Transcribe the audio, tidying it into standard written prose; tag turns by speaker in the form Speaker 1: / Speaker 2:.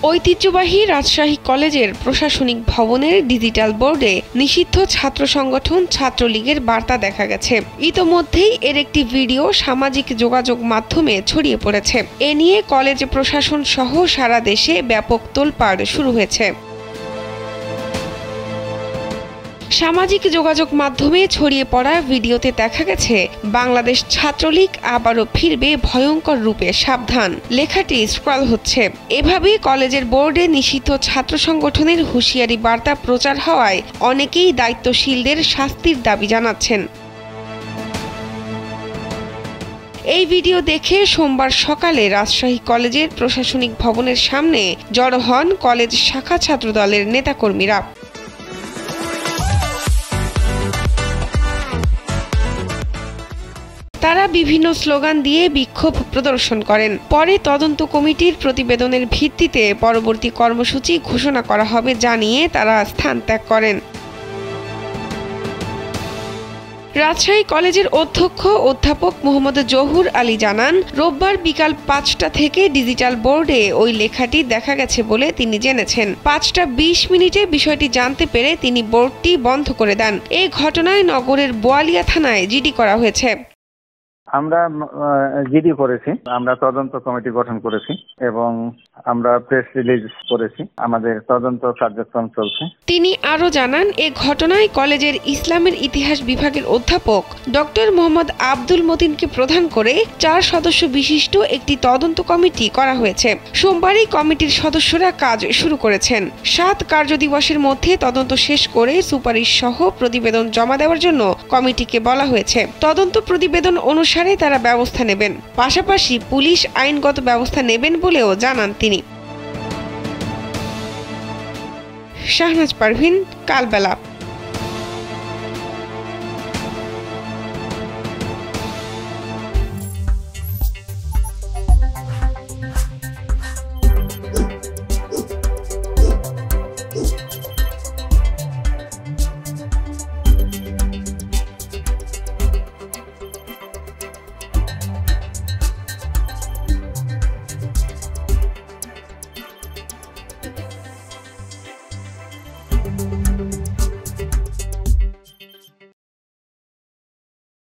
Speaker 1: ঐতিহ্যবাহী রাজশাহী কলেজের প্রশাসনিক ভবনের ডিজিটাল বোর্ডে নিষিদ্ধ ছাত্র সংগঠন ছাত্রলীগের বার্তা দেখা গেছে। ইতোমধ্যেই এর একটি ভিডিও সামাজিক যোগাযোগ মাধ্যমে ছড়িয়ে পড়েছে। এ নিয়ে কলেজ প্রশাসন সহ সারা দেশে ব্যাপক তোলপাড় শুরু হয়েছে। সামাজিক যোগাযোগ মাধ্যমে ছড়িয়ে পড়া ভিডিওতে দেখা গেছে বাংলাদেশ ছাত্রলীগ আবারও ফিরবে ভয়ঙ্কর রূপে, সাবধান লেখাটি স্ক্রল হচ্ছে। এভাবেই কলেজের বোর্ডে নিষিদ্ধ ছাত্র সংগঠনের হুঁশিয়ারি বার্তা প্রচার হওয়ায় অনেকেই দায়িত্বশীলদের শাস্তির দাবি জানাচ্ছেন। এই ভিডিও দেখে সোমবার সকালে রাজশাহী কলেজের প্রশাসনিক ভবনের সামনে জড়ো হন কলেজ শাখা ছাত্রদলের নেতাকর্মীরা। তারা বিভিন্ন স্লোগান দিয়ে বিক্ষোভ প্রদর্শন করেন। পরে তদন্ত কমিটির প্রতিবেদনের ভিত্তিতে পরবর্তী কর্মসূচি ঘোষণা করা হবে জানিয়ে তারা স্থান ত্যাগ করেন। রাজশাহী কলেজের অধ্যক্ষ অধ্যাপক মোহাম্মদ জহুর আলী জানান, রোববার বিকাল ৫টা থেকে ডিজিটাল বোর্ডে ওই লেখাটি দেখা গেছে বলে তিনি জেনেছেন। ৫টা ২০ বিষয়টি জানতে পেরে তিনি বোর্ডটি বন্ধ করে দেন। এই ঘটনায় নগরের বোয়ালিয়া থানায় জিডি করা হয়েছে।
Speaker 2: আমরা জিডি করেছি, আমরা তদন্ত কমিটি গঠন করেছি এবং আমরা প্রেস রিলিজ করেছি। আমাদের তদন্ত কার্যক্রম চলছে।
Speaker 1: তিনি আরো জানান, এ ঘটনায় কলেজের ইসলামের ইতিহাস বিভাগের অধ্যাপক ডক্টর মোহাম্মদ আব্দুল মতিনকে প্রধান করে ৪ সদস্য বিশিষ্ট একটি তদন্ত কমিটি করা হয়েছে। সোমবারই কমিটির সদস্যরা কাজ শুরু করেছেন। ৭ কার্যদিবসের মধ্যে তদন্ত শেষ করে সুপারিশ সহ প্রতিবেদন জমা দেওয়ার জন্য কমিটিকে বলা হয়েছে। তদন্ত প্রতিবেদন অনুসারে তারা ব্যবস্থা নেবেন, পাশাপাশি পুলিশ আইনগত ব্যবস্থা নেবেন বলেও জানান তিনি। শাহনাজ পারভিন, কালবেলা।